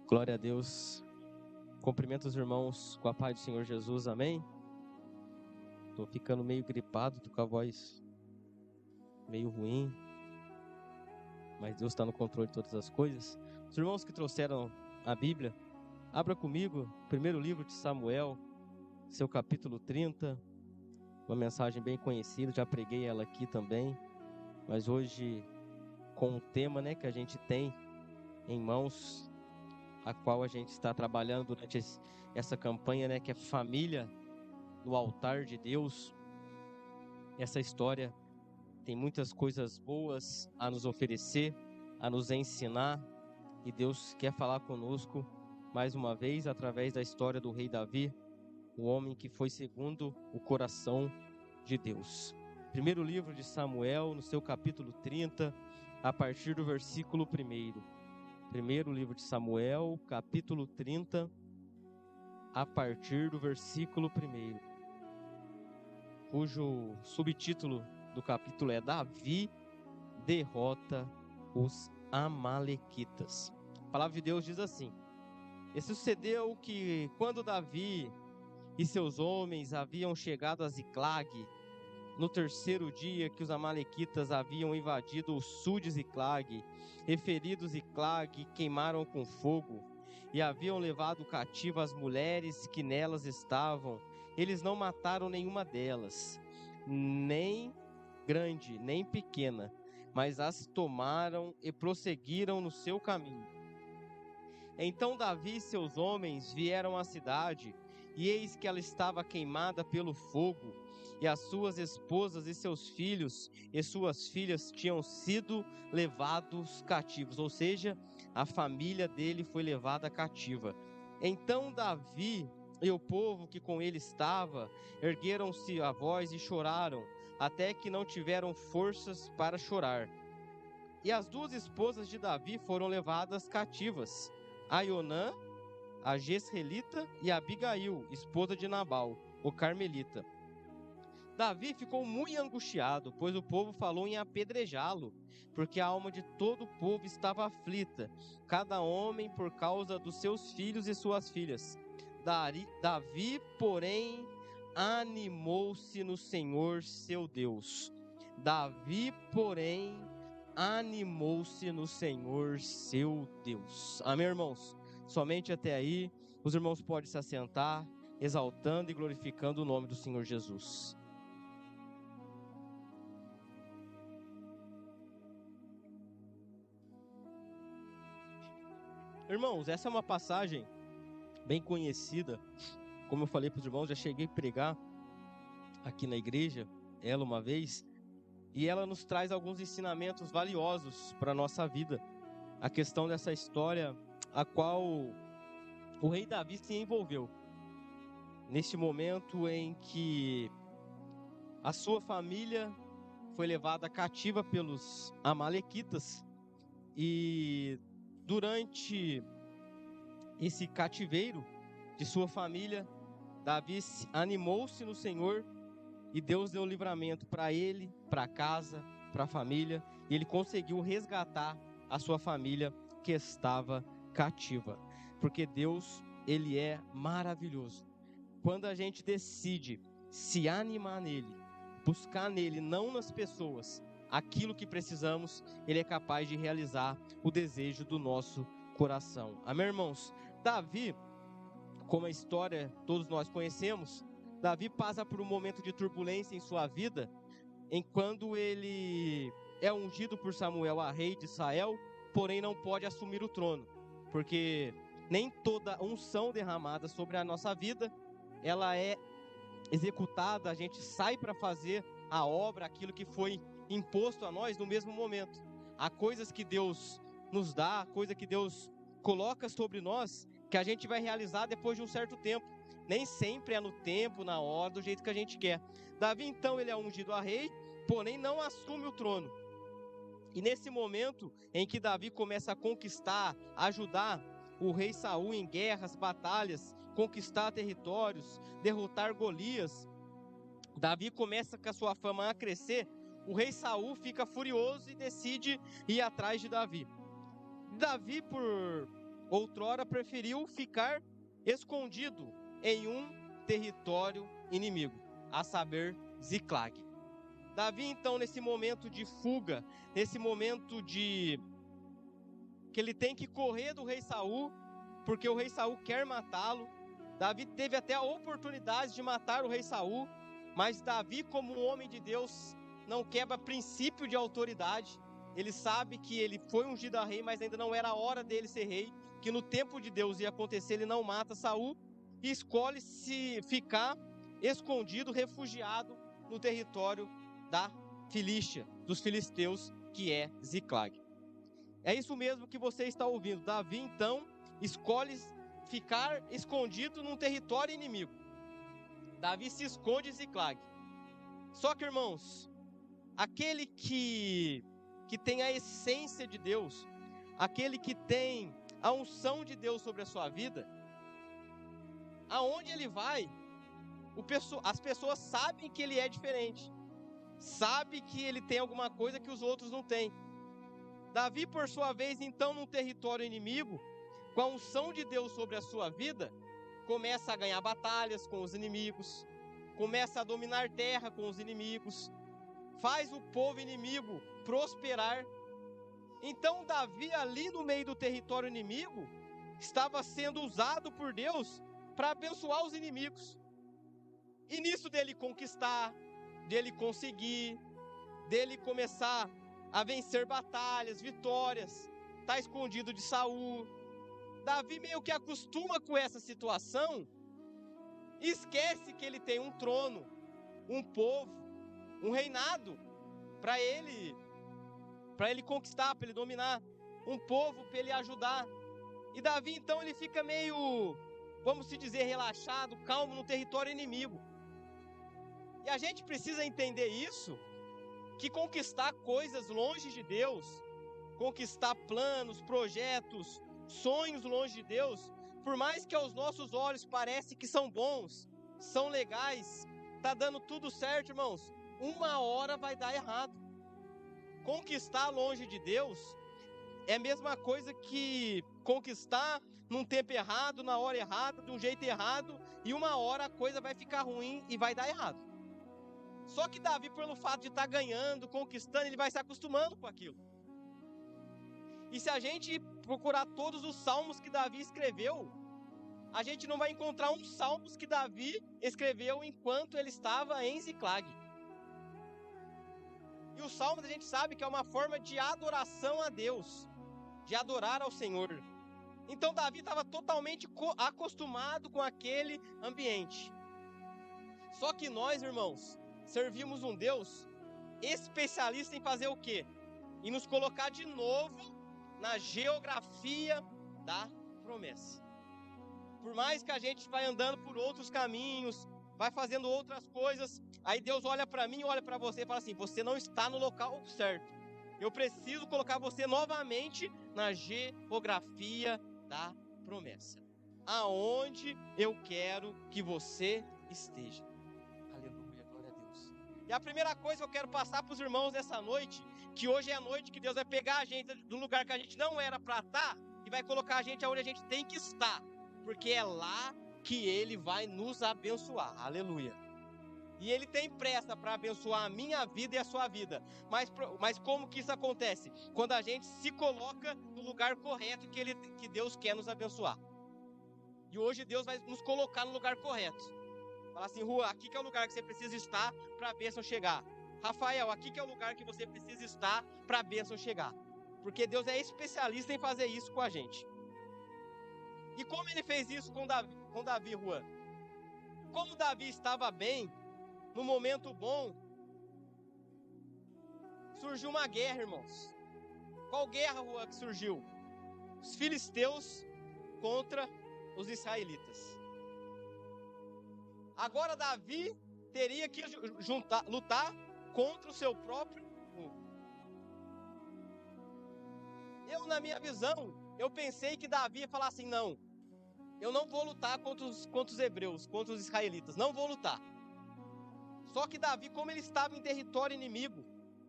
Glória a Deus. Cumprimento os irmãos com a paz do Senhor Jesus, amém? Tô ficando meio gripado, tô com a voz meio ruim, mas Deus está no controle de todas as coisas. Os irmãos que trouxeram a Bíblia, abra comigo, primeiro livro de Samuel, seu capítulo 30, uma mensagem bem conhecida, já preguei ela aqui também, mas hoje com o tema, que a gente tem em mãos, a qual a gente está trabalhando durante essa campanha, que é família no altar de Deus. Essa história tem muitas coisas boas a nos oferecer, a nos ensinar, e Deus quer falar conosco mais uma vez através da história do rei Davi, o homem que foi segundo o coração de Deus. Primeiro livro de Samuel, no seu capítulo 30, a partir do versículo 1. Primeiro livro de Samuel, capítulo 30, a partir do versículo 1, cujo subtítulo do capítulo é Davi derrota os amalequitas. A palavra de Deus diz assim: E sucedeu que, quando Davi e seus homens haviam chegado a Ziclag, no terceiro dia que os amalequitas haviam invadido o sul de Ziclag, e ferido Ziclag, queimaram com fogo, e haviam levado cativo as mulheres que nelas estavam, eles não mataram nenhuma delas, nem grande, nem pequena, mas as tomaram e prosseguiram no seu caminho. Então Davi e seus homens vieram à cidade, e eis que ela estava queimada pelo fogo, e as suas esposas e seus filhos e suas filhas tinham sido levados cativos, ou seja, a família dele foi levada cativa. Então Davi e o povo que com ele estava ergueram-se a voz e choraram, até que não tiveram forças para chorar. E as duas esposas de Davi foram levadas cativas, Aionã, a Jezreelita, e Abigail, esposa de Nabal, o carmelita. Davi ficou muito angustiado, pois o povo falou em apedrejá-lo, porque a alma de todo o povo estava aflita, cada homem por causa dos seus filhos e suas filhas. Davi, porém, animou-se no Senhor seu Deus. Davi, porém, animou-se no Senhor seu Deus. Amém, irmãos? Somente até aí, os irmãos podem se assentar, exaltando e glorificando o nome do Senhor Jesus. Irmãos, essa é uma passagem bem conhecida. Como eu falei para os irmãos, já cheguei a pregar aqui na igreja, ela uma vez, e ela nos traz alguns ensinamentos valiosos para a nossa vida. A questão dessa história, a qual o rei Davi se envolveu. Neste momento em que a sua família foi levada cativa pelos amalequitas, e durante esse cativeiro de sua família, Davi animou-se no Senhor e Deus deu livramento para ele, para a casa, para a família, e ele conseguiu resgatar a sua família que estava cativa, porque Deus, ele é maravilhoso. Quando a gente decide se animar nele, buscar nele, não nas pessoas, aquilo que precisamos, ele é capaz de realizar o desejo do nosso coração. Amém, irmãos? Davi, como a história todos nós conhecemos, Davi passa por um momento de turbulência em sua vida, enquanto ele é ungido por Samuel a rei de Israel, porém não pode assumir o trono, porque nem toda unção derramada sobre a nossa vida, ela é executada, a gente sai para fazer a obra, aquilo que foi imposto a nós no mesmo momento. Há coisas que Deus nos dá, coisa que Deus coloca sobre nós, que a gente vai realizar depois de um certo tempo. Nem sempre é no tempo, na hora, do jeito que a gente quer. Davi, então, ele é ungido a rei, porém não assume o trono. E nesse momento em que Davi começa a conquistar, ajudar o rei Saul em guerras, batalhas, conquistar territórios, derrotar Golias, Davi começa com a sua fama a crescer. O rei Saul fica furioso e decide ir atrás de Davi. Davi, por outrora preferiu ficar escondido em um território inimigo, a saber, Ziclag. Davi, então, nesse momento de fuga, nesse momento de que ele tem que correr do rei Saul, porque o rei Saul quer matá-lo. Davi teve até a oportunidade de matar o rei Saul, mas Davi, como um homem de Deus, não quebra princípio de autoridade. Ele sabe que ele foi ungido a rei, mas ainda não era a hora dele ser rei, que no tempo de Deus ia acontecer, ele não mata Saul, e escolhe se ficar escondido, refugiado no território da Filístia, dos filisteus, que é Ziclag. É isso mesmo que você está ouvindo. Davi, então, escolhe ficar escondido num território inimigo. Davi se esconde em Ziclag. Só que, irmãos, aquele que tem a essência de Deus, aquele que tem a unção de Deus sobre a sua vida, aonde ele vai, as pessoas sabem que ele é diferente, sabem que ele tem alguma coisa que os outros não têm. Davi, por sua vez, então, num território inimigo, com a unção de Deus sobre a sua vida, começa a ganhar batalhas com os inimigos, começa a dominar terra com os inimigos, faz o povo inimigo prosperar. Então Davi, ali no meio do território inimigo, estava sendo usado por Deus para abençoar os inimigos. E nisso dele conquistar, dele conseguir, dele começar a vencer batalhas, vitórias, está escondido de Saul. Davi meio que acostuma com essa situação, esquece que ele tem um trono, um povo, um reinado para ele conquistar, para ele dominar, um povo para ele ajudar. E Davi, então, ele fica meio, vamos se dizer, relaxado, calmo no território inimigo. E a gente precisa entender isso, que conquistar coisas longe de Deus, conquistar planos, projetos, sonhos longe de Deus, por mais que aos nossos olhos pareça que são bons, são legais, tá dando tudo certo, irmãos, uma hora vai dar errado. Conquistar longe de Deus é a mesma coisa que conquistar num tempo errado, na hora errada, de um jeito errado, e uma hora a coisa vai ficar ruim e vai dar errado. Só que Davi, pelo fato de estar ganhando, conquistando, ele vai se acostumando com aquilo. E se a gente procurar todos os salmos que Davi escreveu, a gente não vai encontrar um salmo que Davi escreveu enquanto ele estava em Ziclag. E os salmos a gente sabe que é uma forma de adoração a Deus, de adorar ao Senhor. Então Davi estava totalmente acostumado com aquele ambiente. Só que nós, irmãos, servimos um Deus especialista em fazer o quê? Em nos colocar de novo na geografia da promessa. Por mais que a gente vai andando por outros caminhos, vai fazendo outras coisas, aí Deus olha para mim, olha para você e fala assim, você não está no local certo. Eu preciso colocar você novamente na geografia da promessa. Aonde eu quero que você esteja. Aleluia, glória a Deus. E a primeira coisa que eu quero passar para os irmãos nessa noite, que hoje é a noite que Deus vai pegar a gente do lugar que a gente não era para estar e vai colocar a gente onde a gente tem que estar, porque é lá que Ele vai nos abençoar. Aleluia. E Ele tem pressa para abençoar a minha vida e a sua vida. Mas como que isso acontece? Quando a gente se coloca no lugar correto que Deus quer nos abençoar. E hoje Deus vai nos colocar no lugar correto. Fala assim, Rua, aqui que é o lugar que você precisa estar para a bênção chegar. Rafael, aqui que é o lugar que você precisa estar para a bênção chegar. Porque Deus é especialista em fazer isso com a gente. E como Ele fez isso com Davi, Rua? Como Davi estava bem, no momento bom, surgiu uma guerra, irmãos. Qual guerra, Rua, que surgiu? Os filisteus contra os israelitas. Agora Davi teria que lutar contra o seu próprio povo. Eu, na minha visão, eu pensei que Davi ia falar assim, não, eu não vou lutar contra os hebreus, contra os israelitas, não vou lutar. Só que Davi, como ele estava em território inimigo,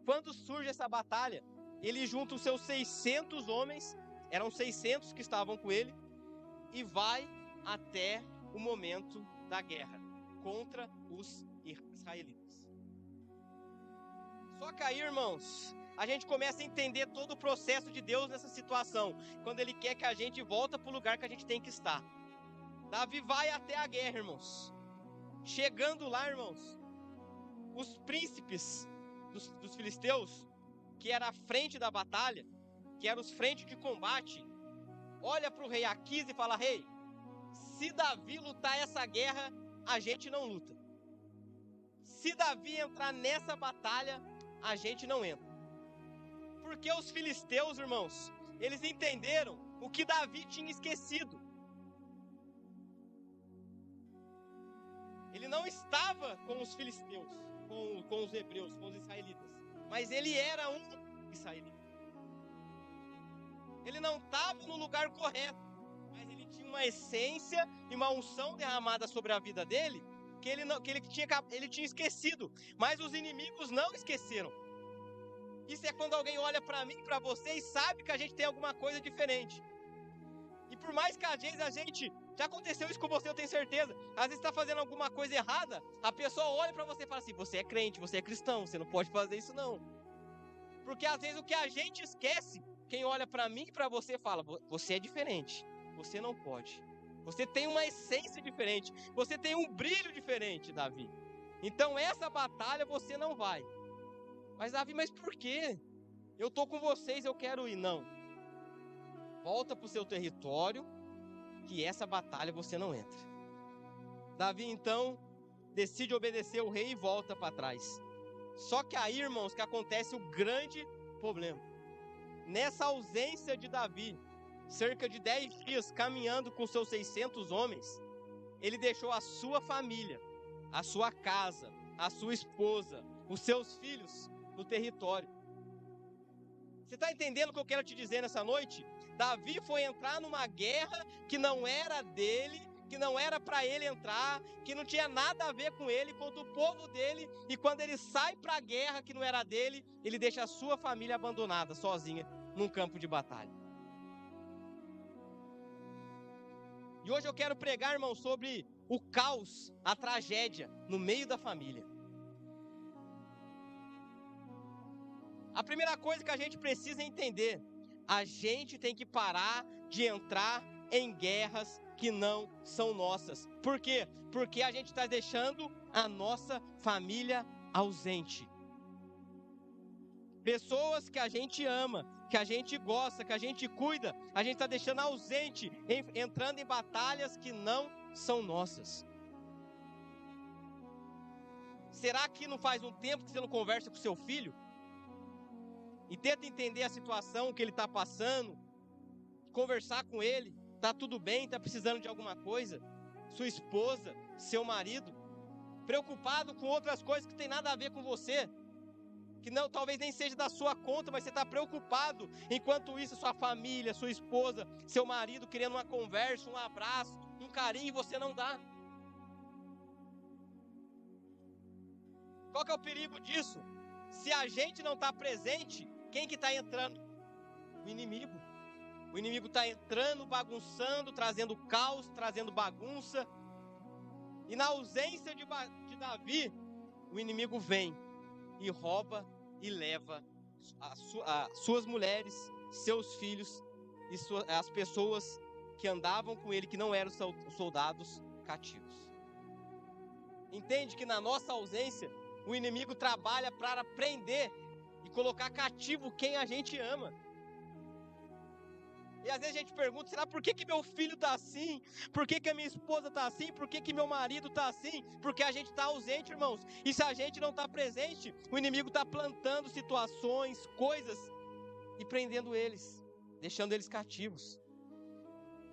quando surge essa batalha, ele junta os seus 600 homens eram 600 que estavam com ele, e vai até o momento da guerra contra os israelitas. Só que aí, irmãos, a gente começa a entender todo o processo de Deus nessa situação, quando Ele quer que a gente volte para o lugar que a gente tem que estar. Davi vai até a guerra, irmãos. Chegando lá, irmãos, os príncipes dos filisteus, que era a frente da batalha, que eram os frentes de combate, olha para o rei Aquis e fala: rei, se Davi lutar essa guerra, a gente não luta. Se Davi entrar nessa batalha, a gente não entra. Porque os filisteus, irmãos, eles entenderam o que Davi tinha esquecido. Ele não estava com os filisteus, com os hebreus, com os israelitas, mas ele era um israelita. Ele não estava no lugar correto, mas ele tinha uma essência e uma unção derramada sobre a vida dele, que ele tinha esquecido, mas os inimigos não esqueceram. Isso é quando alguém olha para mim, para você, e sabe que a gente tem alguma coisa diferente. E por mais que às vezes a gente... Já aconteceu isso com você, eu tenho certeza. Às vezes está fazendo alguma coisa errada, a pessoa olha para você e fala assim: você é crente, você é cristão, você não pode fazer isso não. Porque às vezes o que a gente esquece, quem olha para mim e para você fala: você é diferente, você não pode. Você tem uma essência diferente, você tem um brilho diferente, Davi. Então essa batalha você não vai. Mas Davi, mas por quê? Eu estou com vocês, eu quero ir. Não. Volta para o seu território, que essa batalha você não entra. Davi, então, decide obedecer o rei e volta para trás. Só que aí, irmãos, que acontece o grande problema. Nessa ausência de Davi, cerca de 10 dias caminhando com seus 600 homens, ele deixou a sua família, a sua casa, a sua esposa, os seus filhos no território. Você está entendendo o que eu quero te dizer nessa noite? Davi foi entrar numa guerra que não era dele, que não era para ele entrar, que não tinha nada a ver com ele, contra o povo dele, e quando ele sai para a guerra que não era dele, ele deixa a sua família abandonada, sozinha, num campo de batalha. E hoje eu quero pregar, irmão, sobre o caos, a tragédia no meio da família. A primeira coisa que a gente precisa entender: a gente tem que parar de entrar em guerras que não são nossas. Por quê? Porque a gente está deixando a nossa família ausente. Pessoas que a gente ama, que a gente gosta, que a gente cuida, a gente está deixando ausente, entrando em batalhas que não são nossas. Será que não faz um tempo que você não conversa com seu filho? E tenta entender a situação que ele está passando, conversar com ele, está tudo bem, está precisando de alguma coisa, sua esposa, seu marido, preocupado com outras coisas que tem nada a ver com você, que não, talvez nem seja da sua conta, mas você está preocupado, enquanto isso sua família, sua esposa, seu marido querendo uma conversa, um abraço, um carinho, e você não dá. Qual que é o perigo disso? Se a gente não está presente, quem que está entrando? O inimigo. O inimigo está entrando, bagunçando, trazendo caos, trazendo bagunça. E na ausência de Davi, o inimigo vem e rouba e leva as suas mulheres, seus filhos e as pessoas que andavam com ele, que não eram soldados, cativos. Entende que na nossa ausência, o inimigo trabalha para prender e colocar cativo quem a gente ama. E às vezes a gente pergunta: será por que meu filho está assim? Por que a minha esposa está assim? Por que meu marido está assim? Porque a gente está ausente, irmãos. E se a gente não está presente, o inimigo está plantando situações, coisas e prendendo eles, deixando eles cativos.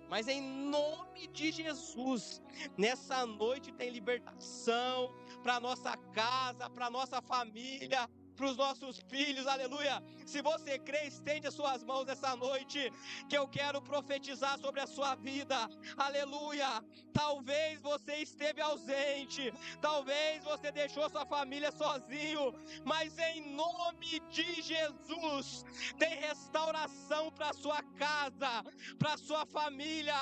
Mas em nome de Jesus, nessa noite tem libertação para nossa casa, para nossa família. para os nossos filhos, aleluia. Se você crê, estende as suas mãos essa noite, que eu quero profetizar sobre a sua vida, aleluia. Talvez você esteve ausente, talvez você deixou sua família sozinho, mas em nome de Jesus, tem restauração para sua casa, para sua família,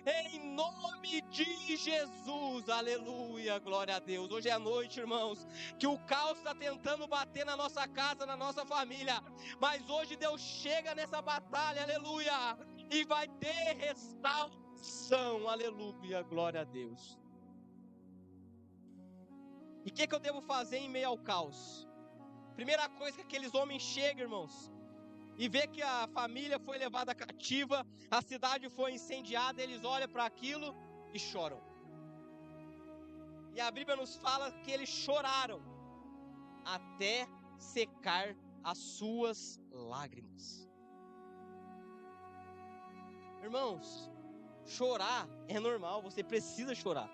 em nome de Jesus, aleluia, glória a Deus. Hoje é a noite, irmãos, que o caos está tentando bater na nossa casa, na nossa família, mas hoje Deus chega nessa batalha, aleluia, e vai ter restauração, aleluia, glória a Deus. E o que eu devo fazer em meio ao caos? Primeira coisa que aqueles homens chegam, irmãos, e vê que a família foi levada cativa, a cidade foi incendiada, eles olham para aquilo e choram. E a Bíblia nos fala que eles choraram até secar as suas lágrimas. Irmãos, chorar é normal, você precisa chorar.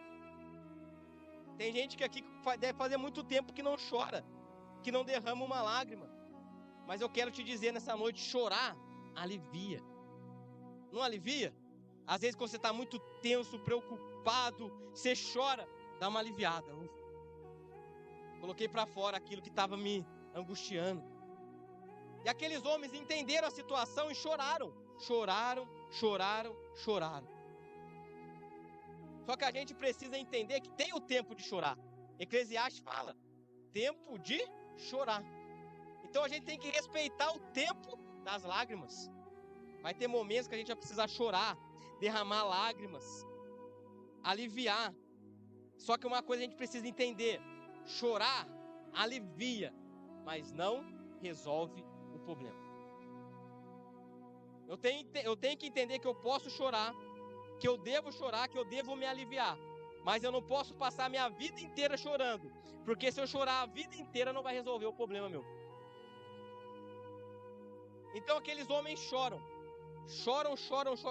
Tem gente que aqui deve fazer muito tempo que não chora, que não derrama uma lágrima. Mas eu quero te dizer nessa noite, chorar alivia. Não alivia? Às vezes quando você está muito tenso, preocupado, você chora, dá uma aliviada. Coloquei para fora aquilo que estava me angustiando. E aqueles homens entenderam a situação e choraram. Choraram. Só que a gente precisa entender que tem o tempo de chorar. Eclesiastes fala, tempo de chorar. Então a gente tem que respeitar o tempo das lágrimas. Vai ter momentos que a gente vai precisar chorar, derramar lágrimas, aliviar. Só que uma coisa a gente precisa entender, chorar alivia, mas não resolve o problema. Eu tenho que entender que eu posso chorar, que eu devo me aliviar. Mas eu não posso passar a minha vida inteira chorando, porque se eu chorar a vida inteira não vai resolver o problema meu. Então aqueles homens choram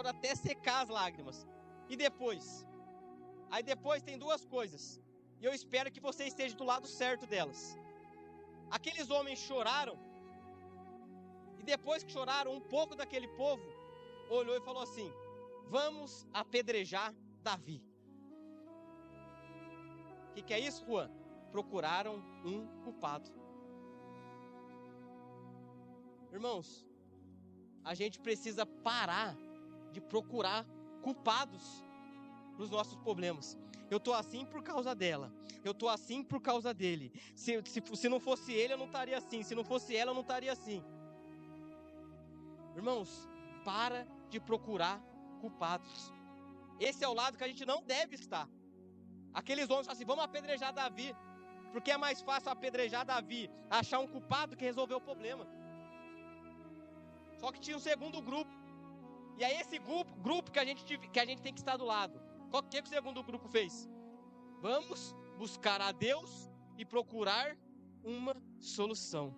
até secar as lágrimas. E depois? Aí depois tem duas coisas, e eu espero que você esteja do lado certo delas. Aqueles homens choraram, e depois que choraram, um pouco daquele povo olhou e falou assim, vamos apedrejar Davi. O que é isso, Juan? Procuraram um culpado. Irmãos, a gente precisa parar de procurar culpados nos nossos problemas. Eu tô assim por causa dela. Eu tô assim por causa dele. Se não fosse ele, eu não estaria assim. Se não fosse ela, eu não estaria assim. Irmãos, para de procurar culpados. Esse é o lado que a gente não deve estar. Aqueles homens falam assim, vamos apedrejar Davi. Porque é mais fácil apedrejar Davi, achar um culpado que resolver o problema. Só que tinha um segundo grupo. E é esse grupo que a gente tem que estar do lado. O que o segundo grupo fez? Vamos buscar a Deus e procurar uma solução.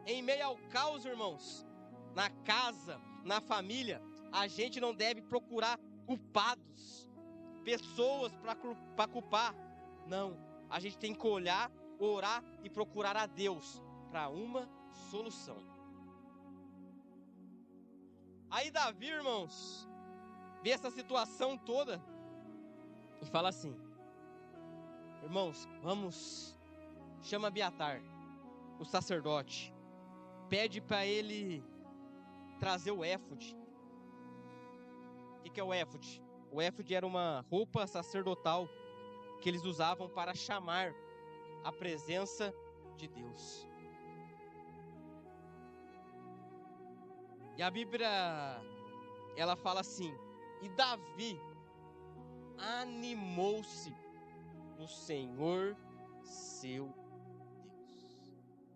Em meio ao caos, irmãos, na casa, na família, a gente não deve procurar culpados, pessoas para culpar. Não, a gente tem que olhar, orar e procurar a Deus para uma solução. Aí Davi, irmãos, vê essa situação toda e fala assim, irmãos, vamos, chama Abiatar, o sacerdote, pede para ele trazer o éfode. O que é o éfode? O éfode era uma roupa sacerdotal que eles usavam para chamar a presença de Deus. E a Bíblia, ela fala assim, e Davi animou-se no Senhor seu Deus.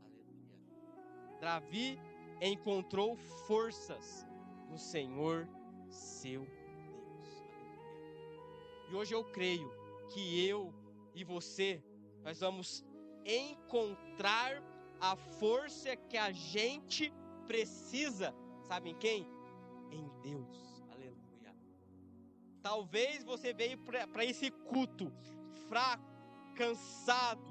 Aleluia. Davi encontrou forças no Senhor seu Deus. Aleluia. E hoje eu creio que eu e você, nós vamos encontrar a força que a gente precisa. Sabe em quem? Em Deus. Aleluia. Talvez você veio para esse culto fraco, cansado,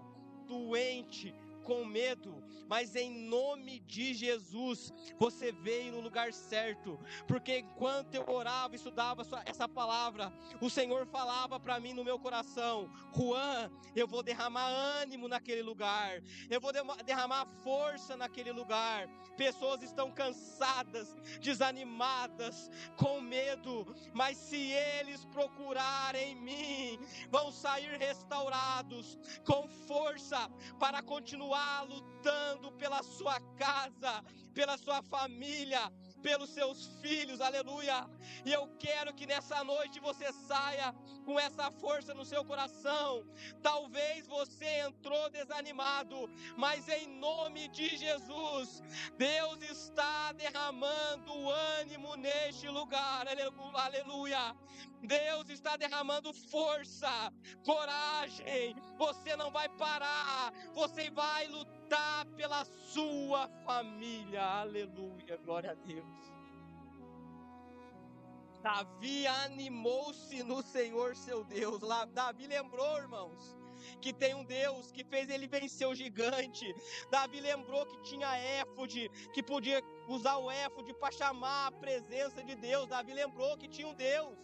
doente, com medo, mas em nome de Jesus, você veio no lugar certo, porque enquanto eu orava e estudava essa palavra, o Senhor falava para mim no meu coração: Juan, eu vou derramar ânimo naquele lugar, eu vou derramar força naquele lugar. Pessoas estão cansadas, desanimadas, com medo, mas se eles procurarem mim, vão sair restaurados, com força, para continuar lutando pela sua casa, pela sua família, pelos seus filhos, aleluia. E eu quero que nessa noite você saia com essa força no seu coração. Talvez você entrou desanimado, mas em nome de Jesus, Deus está derramando ânimo neste lugar, aleluia. Deus está derramando força, coragem. Você não vai parar, você vai lutar pela sua família, aleluia, glória a Deus. Davi animou-se no Senhor seu Deus. Davi lembrou, irmãos, que tem um Deus que fez ele vencer o gigante. Davi lembrou que tinha éfode, que podia usar o éfode para chamar a presença de Deus. Davi lembrou que tinha um Deus.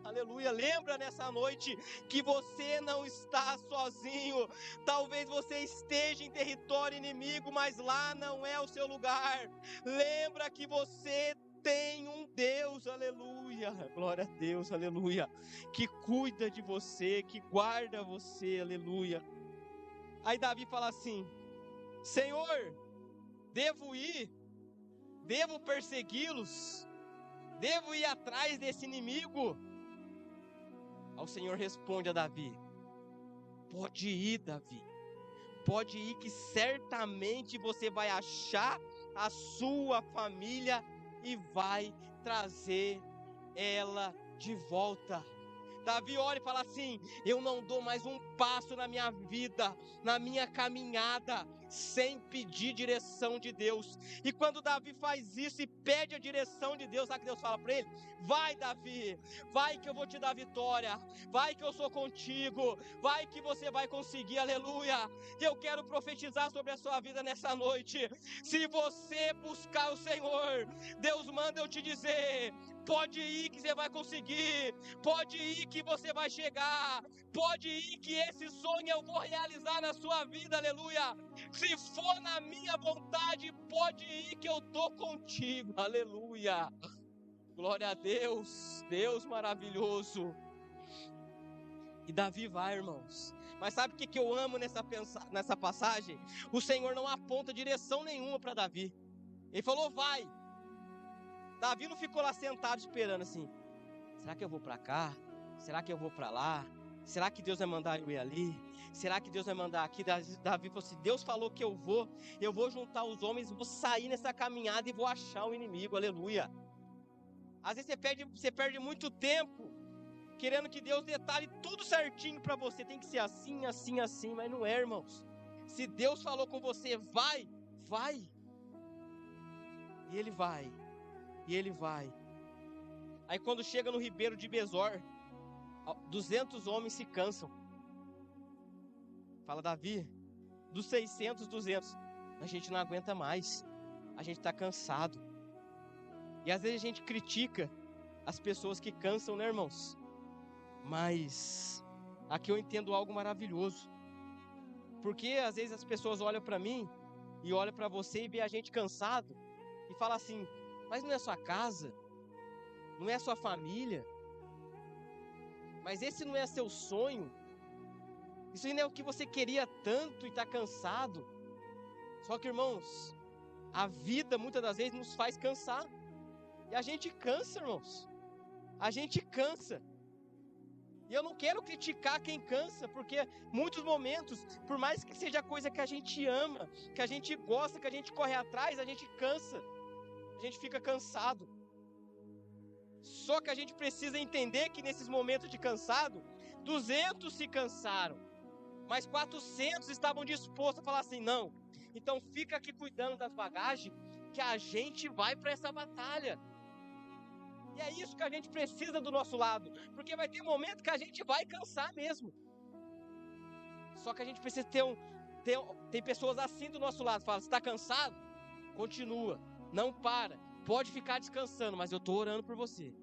Aleluia, lembra nessa noite que você não está sozinho. Talvez você esteja em território inimigo, mas lá não é o seu lugar. Lembra que você tem um Deus, aleluia, glória a Deus, aleluia, que cuida de você, que guarda você, aleluia. Aí Davi fala assim: Senhor, devo ir? Devo persegui-los? Devo ir atrás desse inimigo? Aí o Senhor responde a Davi: pode ir, Davi, pode ir, que certamente você vai achar a sua família e vai trazer ela de volta. Davi olha e fala assim: eu não dou mais um passo na minha vida, na minha caminhada, sem pedir direção de Deus. E quando Davi faz isso e pede a direção de Deus, sabe que Deus fala para ele? Vai, Davi, vai que eu vou te dar vitória, vai que eu sou contigo, vai que você vai conseguir, aleluia. E eu quero profetizar sobre a sua vida nessa noite: se você buscar o Senhor, Deus manda eu te dizer: pode ir que você vai conseguir, pode ir que você vai chegar, pode ir que esse sonho eu vou realizar na sua vida, aleluia. Se for na minha vontade, pode ir que eu tô contigo, aleluia. Glória a Deus, Deus maravilhoso. E Davi vai, irmãos. Mas sabe o que eu amo nessa passagem? O Senhor não aponta direção nenhuma para Davi. Ele falou: vai. Davi não ficou lá sentado esperando assim: será que eu vou para cá? Será que eu vou para lá? Será que Deus vai mandar eu ir ali? Será que Deus vai mandar aqui? Davi falou assim: Deus falou que eu vou juntar os homens, vou sair nessa caminhada e vou achar o inimigo, aleluia. Às vezes você perde muito tempo querendo que Deus detalhe tudo certinho para você. Tem que ser assim, assim, assim, mas não é, irmãos. Se Deus falou com você, vai. E ele vai. E ele vai. Aí quando chega no ribeiro de Besor, 200 homens se cansam. Fala: Davi, dos 600, 200, a gente não aguenta mais. A gente está cansado. E às vezes a gente critica as pessoas que cansam, né, irmãos? Mas aqui eu entendo algo maravilhoso. Porque às vezes as pessoas olham para mim e olham para você e vê a gente cansado e fala assim: mas não é sua casa? Não é sua família? Mas esse não é seu sonho? Isso não é o que você queria tanto e está cansado? Só que, irmãos, a vida muitas das vezes nos faz cansar. E a gente cansa, irmãos. A gente cansa. E eu não quero criticar quem cansa, porque muitos momentos, por mais que seja coisa que a gente ama, que a gente gosta, que a gente corre atrás, a gente cansa. A gente fica cansado. Só que a gente precisa entender que nesses momentos de cansado, 200 se cansaram, mas 400 estavam dispostos a falar assim: não, então fica aqui cuidando das bagagens, que a gente vai para essa batalha. E é isso que a gente precisa do nosso lado, porque vai ter um momento que a gente vai cansar mesmo. Só que a gente precisa ter Tem pessoas assim do nosso lado, fala, você está cansado? Continua, não para, pode ficar descansando, mas eu estou orando por você.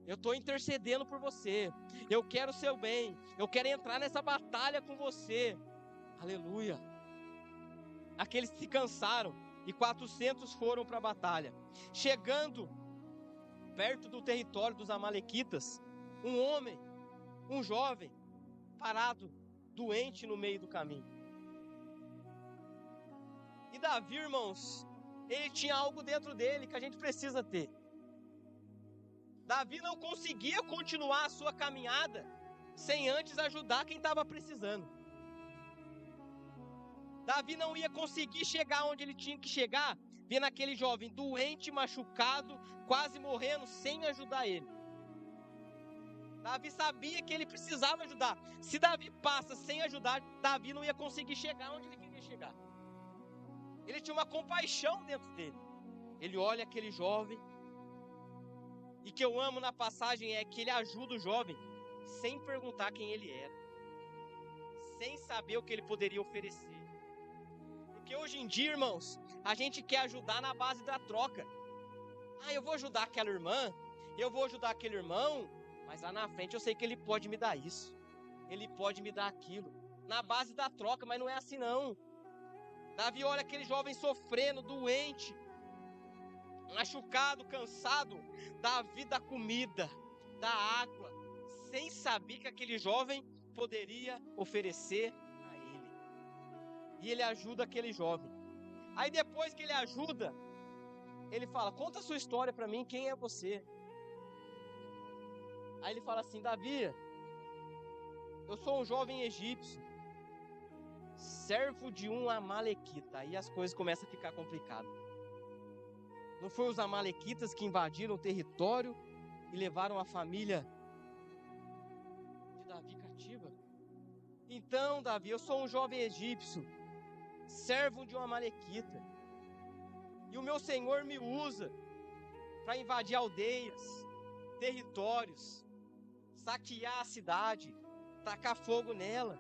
Eu estou intercedendo por você. Eu quero o seu bem. Eu quero entrar nessa batalha com você. Aleluia. Aqueles se cansaram e 400 foram para a batalha. Chegando perto do território dos amalequitas, um homem, um jovem, parado, doente no meio do caminho. E Davi, irmãos, ele tinha algo dentro dele que a gente precisa ter. Davi não conseguia continuar a sua caminhada sem antes ajudar quem estava precisando. Davi não ia conseguir chegar onde ele tinha que chegar, vendo aquele jovem doente, machucado, quase morrendo, sem ajudar ele. Davi sabia que ele precisava ajudar. Se Davi passa sem ajudar, Davi não ia conseguir chegar onde ele queria chegar. Ele tinha uma compaixão dentro dele. Ele olha aquele jovem. E que eu amo na passagem é que ele ajuda o jovem sem perguntar quem ele era, sem saber o que ele poderia oferecer. Porque hoje em dia, irmãos, a gente quer ajudar na base da troca. Eu vou ajudar aquela irmã, eu vou ajudar aquele irmão, mas lá na frente eu sei que ele pode me dar isso, ele pode me dar aquilo, na base da troca, mas não é assim não. Davi olha aquele jovem sofrendo, doente, machucado, cansado, Davi dá comida, dá água, sem saber que aquele jovem poderia oferecer a ele. E ele ajuda aquele jovem. Aí depois que ele ajuda, ele fala, conta a sua história para mim, quem é você? Aí ele fala assim, Davi, eu sou um jovem egípcio, servo de um amalequita. Aí as coisas começam a ficar complicadas. Não foi os amalequitas que invadiram o território e levaram a família de Davi cativa? Então, Davi, eu sou um jovem egípcio, servo de um amalequita. E o meu Senhor me usa para invadir aldeias, territórios, saquear a cidade, tacar fogo nela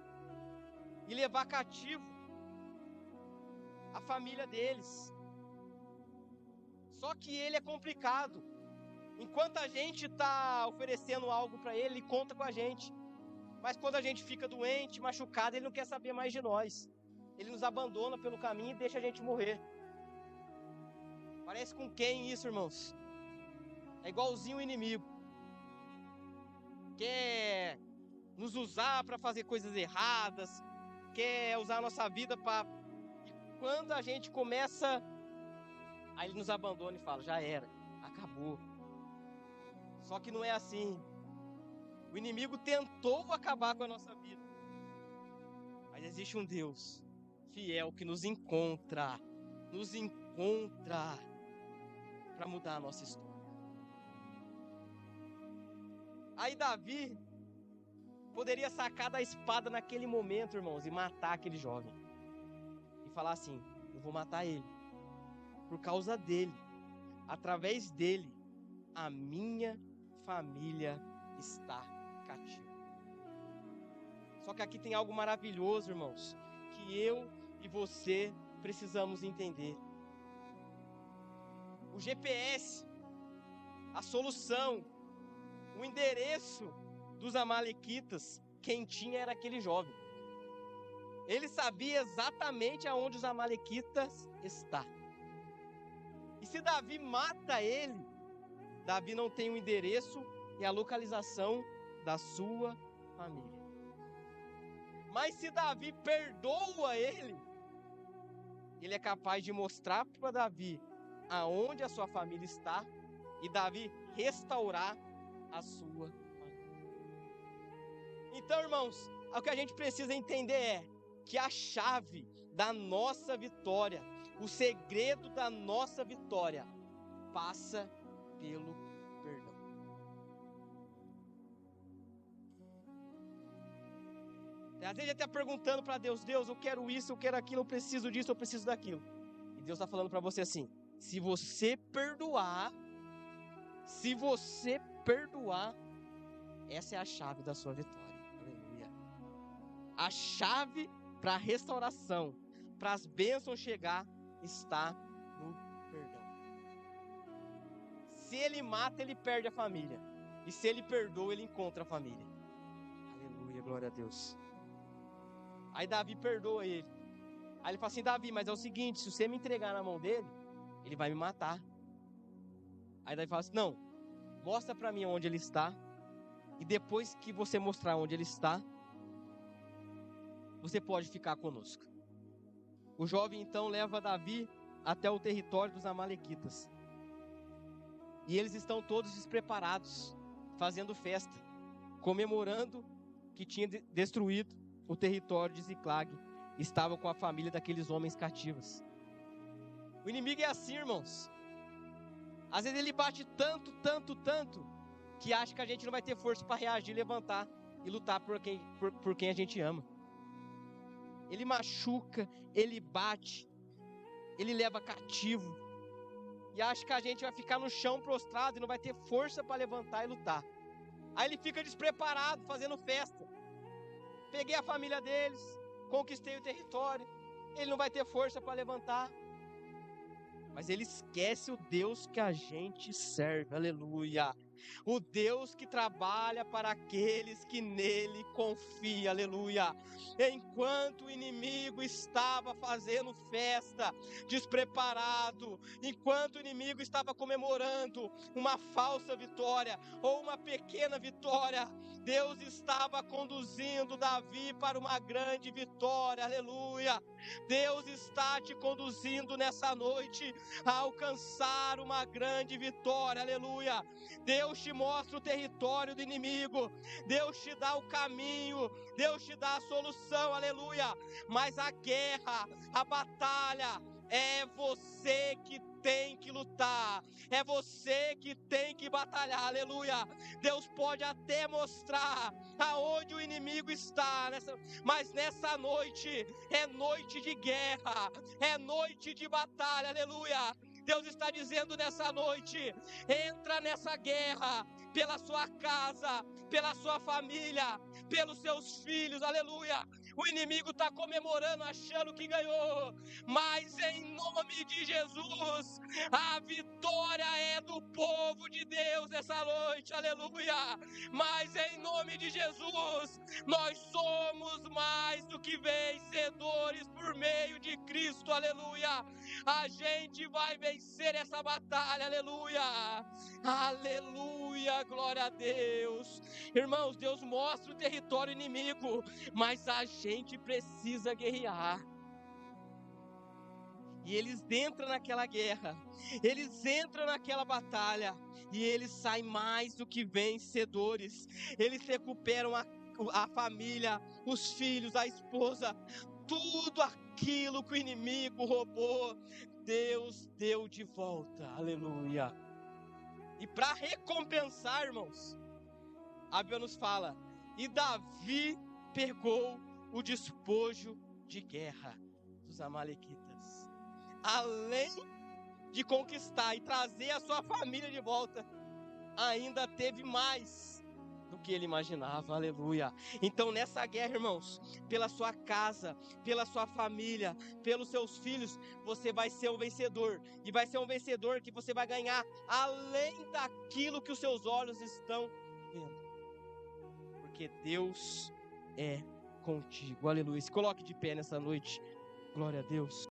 e levar cativo a família deles. Só que ele é complicado. Enquanto a gente está oferecendo algo para ele, ele conta com a gente. Mas quando a gente fica doente, machucado, ele não quer saber mais de nós. Ele nos abandona pelo caminho e deixa a gente morrer. Parece com quem isso, irmãos? É igualzinho o inimigo. Quer nos usar para fazer coisas erradas, quer usar a nossa vida para... E quando a gente começa... Aí ele nos abandona e fala, já era, acabou. Só que não é assim. O inimigo tentou acabar com a nossa vida. Mas existe um Deus fiel que nos encontra para mudar a nossa história. Aí Davi poderia sacar da espada naquele momento, irmãos, e matar aquele jovem. E falar assim, eu vou matar ele. Por causa dele, através dele, a minha família está cativa. Só que aqui tem algo maravilhoso, irmãos, que eu e você precisamos entender. O GPS, a solução, o endereço dos amalequitas, quem tinha era aquele jovem. Ele sabia exatamente aonde os amalequitas estão. E se Davi mata ele, Davi não tem o endereço e a localização da sua família. Mas se Davi perdoa ele, ele é capaz de mostrar para Davi aonde a sua família está e Davi restaurar a sua família. Então, irmãos, o que a gente precisa entender é que a chave da nossa vitória, o segredo da nossa vitória, passa pelo perdão. Às vezes a gente está perguntando para Deus, Deus, eu quero isso, eu quero aquilo, eu preciso disso, eu preciso daquilo. E Deus está falando para você assim, se você perdoar, essa é a chave da sua vitória. Aleluia. A chave para a restauração, para as bênçãos chegar, está no perdão. Se ele mata, ele perde a família. E se ele perdoa, ele encontra a família. Aleluia, glória a Deus. Aí Davi perdoa ele. Aí ele fala assim: Davi, mas é o seguinte, se você me entregar na mão dele, ele vai me matar. Aí Davi fala assim: não, mostra para mim onde ele está. E depois que você mostrar onde ele está, você pode ficar conosco. O jovem então leva Davi até o território dos amalequitas. E eles estão todos despreparados, fazendo festa, comemorando que tinha destruído o território de Ziclag. Estava com a família daqueles homens cativos. O inimigo é assim, irmãos. Às vezes ele bate tanto, que acha que a gente não vai ter força para reagir, levantar e lutar por quem a gente ama. Ele machuca, ele bate, ele leva cativo. E acha que a gente vai ficar no chão prostrado e não vai ter força para levantar e lutar. Aí ele fica despreparado, fazendo festa. Peguei a família deles, conquistei o território. Ele não vai ter força para levantar. Mas ele esquece o Deus que a gente serve, aleluia. O Deus que trabalha para aqueles que nele confiam, aleluia. Enquanto o inimigo estava fazendo festa, despreparado, enquanto o inimigo estava comemorando uma falsa vitória ou uma pequena vitória, Deus estava conduzindo Davi para uma grande vitória, aleluia. Deus está te conduzindo nessa noite a alcançar uma grande vitória, aleluia. Deus te mostra o território do inimigo, Deus te dá o caminho, Deus te dá a solução, aleluia. Mas a guerra, a batalha, é você que tem que lutar, é você que tem que batalhar, aleluia. Deus pode até mostrar aonde o inimigo está, mas nessa noite é noite de guerra, é noite de batalha, aleluia. Deus está dizendo nessa noite: entra nessa guerra pela sua casa, pela sua família, pelos seus filhos, aleluia. O inimigo está comemorando, achando que ganhou, mas em nome de Jesus, a vitória é do povo de Deus essa noite, aleluia. Mas em nome de Jesus, nós somos mais do que vencedores por meio de Cristo, aleluia. A gente vai vencer essa batalha, aleluia. Aleluia, glória a Deus. Irmãos, Deus mostra o território inimigo, mas a gente precisa guerrear. E eles entram naquela guerra, eles entram naquela batalha, e eles saem mais do que vencedores. Eles recuperam a família, os filhos, a esposa, tudo aquilo que o inimigo roubou, Deus deu de volta, aleluia. E para recompensar, irmãos, a Bíblia nos fala: e Davi pegou o despojo de guerra dos amalequitas. Além de conquistar e trazer a sua família de volta, ainda teve mais do que ele imaginava, aleluia. Então nessa guerra, irmãos, pela sua casa, pela sua família, pelos seus filhos, você vai ser um vencedor. E vai ser um vencedor que você vai ganhar além daquilo que os seus olhos estão vendo. Porque Deus é contigo, aleluia. Se coloque de pé nessa noite, glória a Deus.